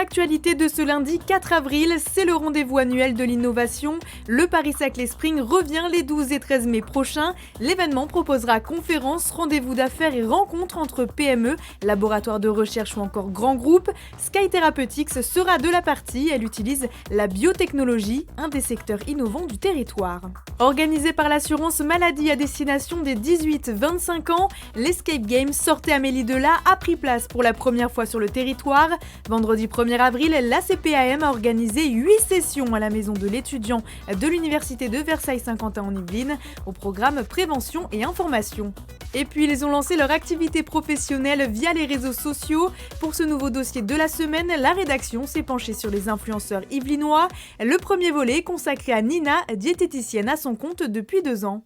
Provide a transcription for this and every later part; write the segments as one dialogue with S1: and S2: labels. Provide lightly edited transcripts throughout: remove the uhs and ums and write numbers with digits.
S1: l'actualité de ce lundi 4 avril, c'est le rendez-vous annuel de l'innovation. Le Paris-Saclay Spring revient les 12 et 13 mai prochains. L'événement proposera conférences, rendez-vous d'affaires et rencontres entre PME, laboratoires de recherche ou encore grands groupes. Sky Therapeutics sera de la partie. Elle utilise la biotechnologie, un des secteurs innovants du territoire. Organisé par l'assurance maladie à destination des 18-25 ans, l'Escape Games Sortez Amélie Delat a pris place pour la première fois sur le territoire. Vendredi 1er avril, la CPAM a organisé 8 sessions à la maison de l'étudiant de l'Université de Versailles-Saint-Quentin en Yvelines, au programme prévention et information. Et puis ils ont lancé leur activité professionnelle via les réseaux sociaux. Pour ce nouveau dossier de la semaine, la rédaction s'est penchée sur les influenceurs yvelinois. Le premier volet est consacré à Nina, diététicienne à son compte depuis 2 ans.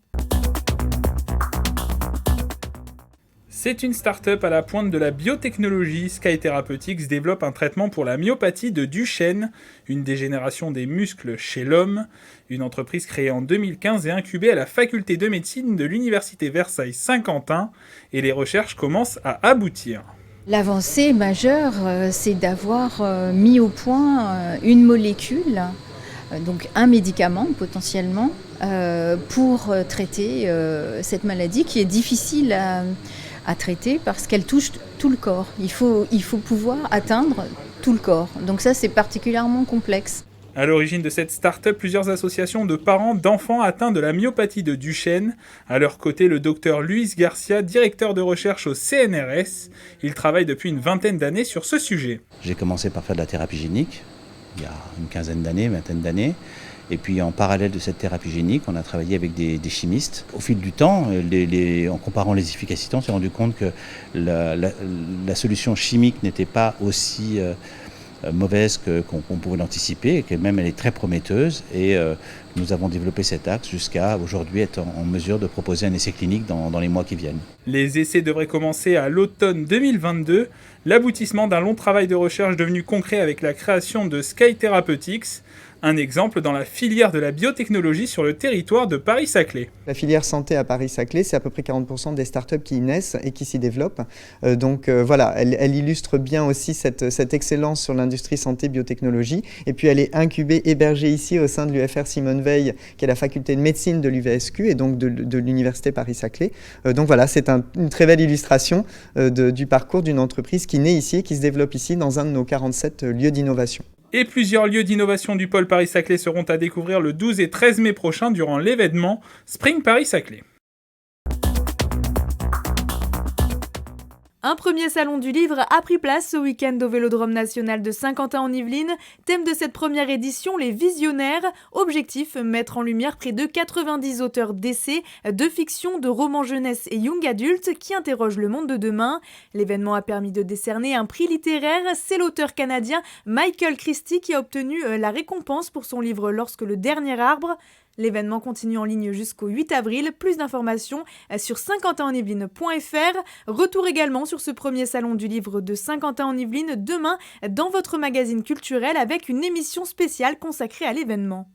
S2: C'est une start-up à la pointe de la biotechnologie. Sky Therapeutics développe un traitement pour la myopathie de Duchenne, une dégénération des muscles chez l'homme. Une entreprise créée en 2015 et incubée à la faculté de médecine de l'Université Versailles-Saint-Quentin. Et les recherches commencent à aboutir.
S3: L'avancée majeure, c'est d'avoir mis au point une molécule, donc un médicament potentiellement, pour traiter cette maladie qui est difficile à traiter parce qu'elle touche tout le corps. Il faut pouvoir atteindre tout le corps. Donc ça, c'est particulièrement complexe.
S2: À l'origine de cette start-up, plusieurs associations de parents d'enfants atteints de la myopathie de Duchenne. À leur côté, le docteur Luis Garcia, directeur de recherche au CNRS. Il travaille depuis une vingtaine d'années sur ce sujet.
S4: J'ai commencé par faire de la thérapie génique, il y a une quinzaine d'années, vingtaine d'années. Et puis en parallèle de cette thérapie génique, on a travaillé avec des chimistes. Au fil du temps, en comparant les efficacités, on s'est rendu compte que la solution chimique n'était pas aussi mauvaise qu'on pouvait l'anticiper, et que même elle est très prometteuse. Et nous avons développé cet axe jusqu'à aujourd'hui être en mesure de proposer un essai clinique dans les mois qui viennent.
S2: Les essais devraient commencer à l'automne 2022, l'aboutissement d'un long travail de recherche devenu concret avec la création de Sky Therapeutics. Un exemple dans la filière de la biotechnologie sur le territoire de Paris-Saclay.
S5: La filière santé à Paris-Saclay, c'est à peu près 40% des startups qui y naissent et qui s'y développent. Voilà, elle illustre bien aussi cette excellence sur l'industrie santé biotechnologie. Et puis elle est incubée, hébergée ici au sein de l'UFR Simone Veil, qui est la faculté de médecine de l'UVSQ et donc de l'université Paris-Saclay. Donc voilà, c'est une très belle illustration du parcours d'une entreprise qui naît ici et qui se développe ici dans un de nos 47 lieux d'innovation.
S2: Et plusieurs lieux d'innovation du pôle Paris-Saclay seront à découvrir le 12 et 13 mai prochain durant l'événement Spring Paris-Saclay.
S1: Un premier salon du livre a pris place ce week-end au Vélodrome national de Saint-Quentin en Yvelines. Thème de cette première édition, les visionnaires. Objectif, mettre en lumière près de 90 auteurs d'essais, de fiction, de romans jeunesse et young adultes qui interrogent le monde de demain. L'événement a permis de décerner un prix littéraire. C'est l'auteur canadien Michael Christie qui a obtenu la récompense pour son livre Lorsque le dernier arbre. L'événement continue en ligne jusqu'au 8 avril. Plus d'informations sur saintquentinenyvelines.fr. Retour également sur ce premier salon du livre de Saint-Quentin en Yvelines demain dans votre magazine culturel avec une émission spéciale consacrée à l'événement.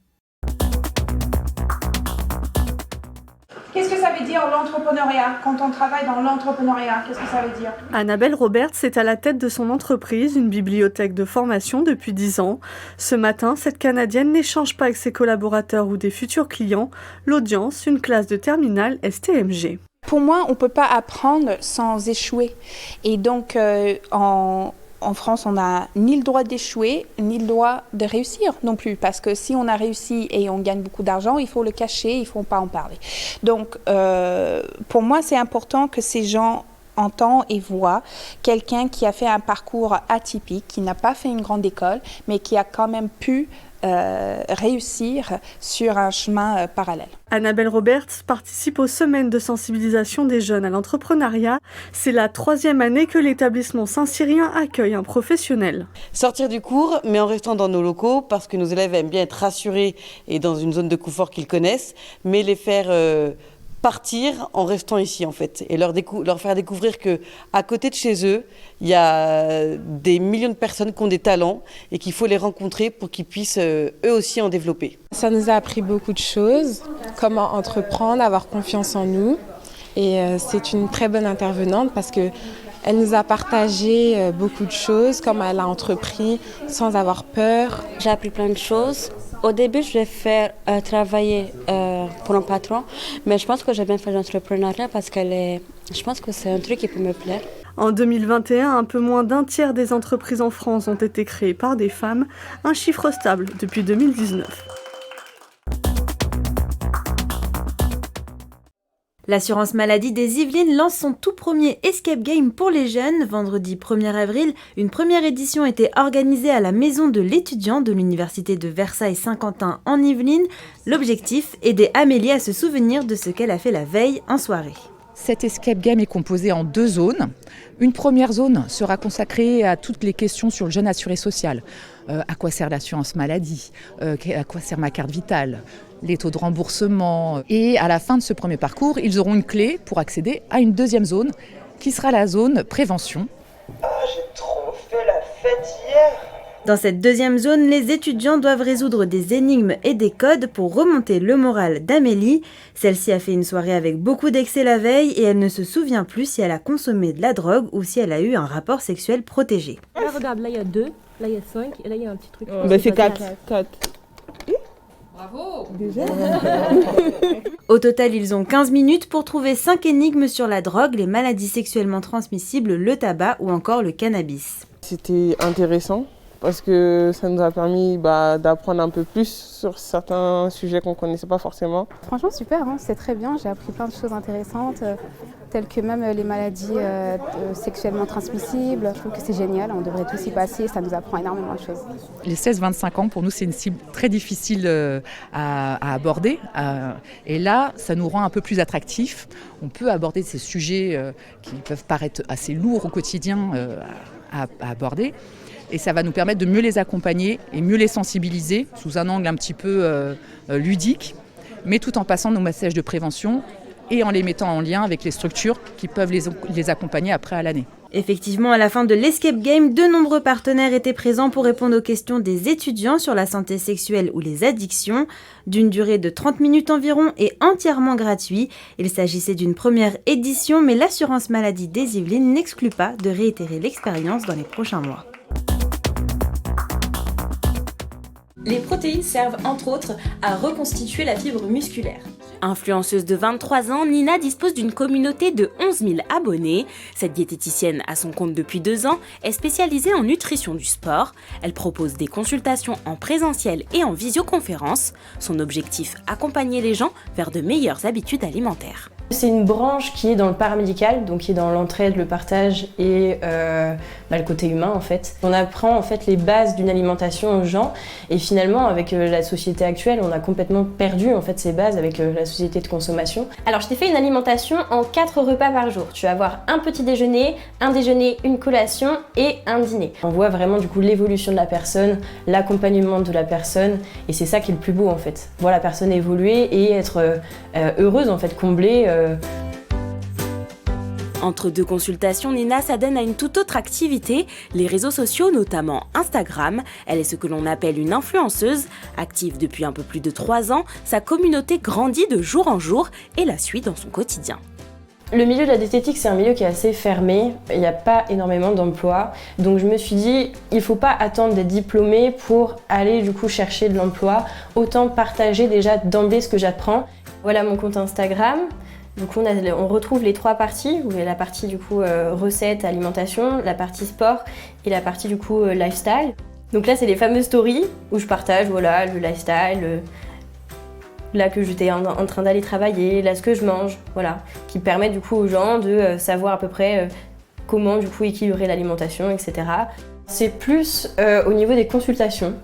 S6: Qu'est-ce que ça veut dire l'entrepreneuriat? Quand on travaille dans l'entrepreneuriat, qu'est-ce que ça veut dire?
S7: Annabelle Roberts est à la tête de son entreprise, une bibliothèque de formation depuis 10 ans. Ce matin, cette Canadienne n'échange pas avec ses collaborateurs ou des futurs clients. L'audience, une classe de terminale STMG.
S8: Pour moi, on ne peut pas apprendre sans échouer. Et donc, en France, on n'a ni le droit d'échouer, ni le droit de réussir non plus. Parce que si on a réussi et on gagne beaucoup d'argent, il faut le cacher, il ne faut pas en parler. Donc, pour moi, c'est important que ces gens entendent et voient quelqu'un qui a fait un parcours atypique, qui n'a pas fait une grande école, mais qui a quand même pu réussir sur un chemin parallèle.
S7: Annabelle Roberts participe aux semaines de sensibilisation des jeunes à l'entrepreneuriat. C'est la 3e année que l'établissement Saint-Cyrien accueille un professionnel.
S9: Sortir du cours, mais en restant dans nos locaux, parce que nos élèves aiment bien être rassurés et dans une zone de confort qu'ils connaissent, mais les faire partir en restant ici en fait et leur faire découvrir que à côté de chez eux il y a des millions de personnes qui ont des talents et qu'il faut les rencontrer pour qu'ils puissent eux aussi en développer.
S10: Ça nous a appris beaucoup de choses, comment entreprendre, avoir confiance en nous et c'est une très bonne intervenante parce que Elle nous a partagé beaucoup de choses, comme elle a entrepris sans avoir peur.
S11: J'ai appris plein de choses. Au début, je vais faire travailler pour un patron, mais je pense que j'ai bien fait l'entrepreneuriat parce je pense que c'est un truc qui peut me plaire.
S7: En 2021, un peu moins d'un tiers des entreprises en France ont été créées par des femmes, un chiffre stable depuis 2019.
S12: L'assurance maladie des Yvelines lance son tout premier escape game pour les jeunes. Vendredi 1er avril, une première édition était organisée à la maison de l'étudiant de l'université de Versailles-Saint-Quentin en Yvelines. L'objectif, aider Amélie à se souvenir de ce qu'elle a fait la veille en soirée.
S13: Cet escape game est composé en 2 zones. Une première zone sera consacrée à toutes les questions sur le jeune assuré social. À quoi sert l'assurance maladie ? À quoi sert ma carte vitale ? Les taux de remboursement. Et à la fin de ce premier parcours, ils auront une clé pour accéder à une deuxième zone, qui sera la zone prévention.
S14: Ah, j'ai trop fait la fête hier.
S12: Dans cette deuxième zone, les étudiants doivent résoudre des énigmes et des codes pour remonter le moral d'Amélie. Celle-ci a fait une soirée avec beaucoup d'excès la veille et elle ne se souvient plus si elle a consommé de la drogue ou si elle a eu un rapport sexuel protégé.
S15: Là, regarde, là il y a 2, là il y a 5 et là il y a un petit truc.
S10: C'est 4.
S15: Bravo.
S12: Au total, ils ont 15 minutes pour trouver 5 énigmes sur la drogue, les maladies sexuellement transmissibles, le tabac ou encore le cannabis.
S10: C'était intéressant parce que ça nous a permis d'apprendre un peu plus sur certains sujets qu'on ne connaissait pas forcément.
S16: Franchement super, c'est très bien, j'ai appris plein de choses intéressantes, telles que même les maladies sexuellement transmissibles. Je trouve que c'est génial, on devrait tous y passer, ça nous apprend énormément de choses.
S13: Les 16-25 ans, pour nous, c'est une cible très difficile à aborder. Et là, ça nous rend un peu plus attractifs. On peut aborder ces sujets qui peuvent paraître assez lourds au quotidien à aborder. Et ça va nous permettre de mieux les accompagner et mieux les sensibiliser sous un angle un petit peu ludique, mais tout en passant nos messages de prévention et en les mettant en lien avec les structures qui peuvent les accompagner après à l'année.
S12: Effectivement, à la fin de l'escape game, de nombreux partenaires étaient présents pour répondre aux questions des étudiants sur la santé sexuelle ou les addictions. D'une durée de 30 minutes environ et entièrement gratuit. Il s'agissait d'une première édition, mais l'assurance maladie des Yvelines n'exclut pas de réitérer l'expérience dans les prochains mois.
S17: Les protéines servent entre autres à reconstituer la fibre musculaire.
S12: Influenceuse de 23 ans, Nina dispose d'une communauté de 11 000 abonnés. Cette diététicienne à son compte depuis 2 ans est spécialisée en nutrition du sport. Elle propose des consultations en présentiel et en visioconférence. Son objectif, accompagner les gens vers de meilleures habitudes alimentaires.
S18: C'est une branche qui est dans le paramédical, donc qui est dans l'entraide, le partage et le côté humain en fait. On apprend en fait les bases d'une alimentation aux gens et finalement avec la société actuelle, on a complètement perdu en fait ces bases avec la société de consommation.
S17: Alors je t'ai fait une alimentation en 4 repas par jour. Tu vas avoir un petit déjeuner, une collation et un dîner. On voit vraiment du coup l'évolution de la personne, l'accompagnement de la personne et c'est ça qui est le plus beau en fait. Voir la personne évoluer et être heureuse en fait, comblée.
S12: Entre 2 consultations, Nina s'adonne à une toute autre activité, les réseaux sociaux, notamment Instagram. Elle est ce que l'on appelle une influenceuse. Active depuis un peu plus de 3 ans, sa communauté grandit de jour en jour et la suit dans son quotidien.
S18: Le milieu de la diététique, c'est un milieu qui est assez fermé, il n'y a pas énormément d'emplois. Donc je me suis dit, il ne faut pas attendre d'être diplômé pour aller du coup chercher de l'emploi. Autant partager déjà d'emblée ce que j'apprends. Voilà mon compte Instagram. Du coup, on retrouve les 3 parties. Vous avez la partie du coup recettes, alimentation, la partie sport et la partie du coup lifestyle. Donc là, c'est les fameuses stories où je partage voilà, le lifestyle, là que j'étais en train d'aller travailler, là ce que je mange, voilà, qui permet du coup aux gens de savoir à peu près comment du coup équilibrer l'alimentation, etc. C'est plus au niveau des consultations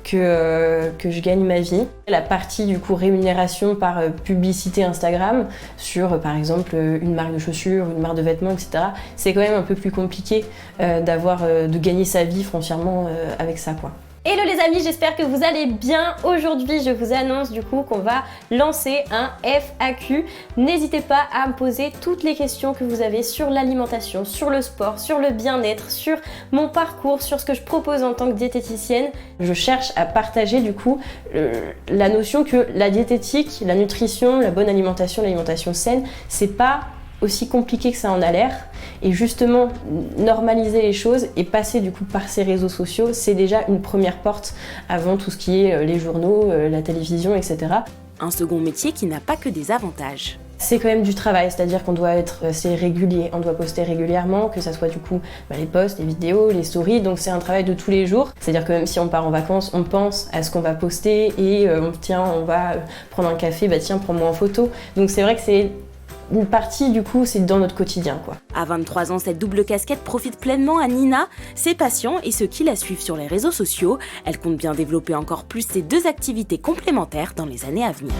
S18: que je gagne ma vie. La partie du coup rémunération par publicité Instagram sur par exemple une marque de chaussures, une marque de vêtements, etc. C'est quand même un peu plus compliqué de gagner sa vie foncièrement avec ça quoi.
S17: Hello les amis, j'espère que vous allez bien. Aujourd'hui, je vous annonce du coup qu'on va lancer un FAQ. N'hésitez pas à me poser toutes les questions que vous avez sur l'alimentation, sur le sport, sur le bien-être, sur mon parcours, sur ce que je propose en tant que diététicienne. Je cherche à partager du coup la notion que la diététique, la nutrition, la bonne alimentation, l'alimentation saine, c'est pas aussi compliqué que ça en a l'air
S18: Et justement, normaliser les choses et passer du coup par ces réseaux sociaux, c'est déjà une première porte avant tout ce qui est les journaux, la télévision, etc.
S12: Un second métier qui n'a pas que des avantages.
S18: C'est quand même du travail, c'est-à-dire qu'on doit être assez régulier, on doit poster régulièrement, que ça soit du coup les posts, les vidéos, les stories, donc c'est un travail de tous les jours. C'est-à-dire que même si on part en vacances, on pense à ce qu'on va poster et on va prendre un café, tiens, prends-moi en photo. Donc c'est vrai que c'est une partie du coup, c'est dans notre quotidien, quoi.
S12: À 23 ans, cette double casquette profite pleinement à Nina, ses patients et ceux qui la suivent sur les réseaux sociaux. Elle compte bien développer encore plus ces deux activités complémentaires dans les années à venir.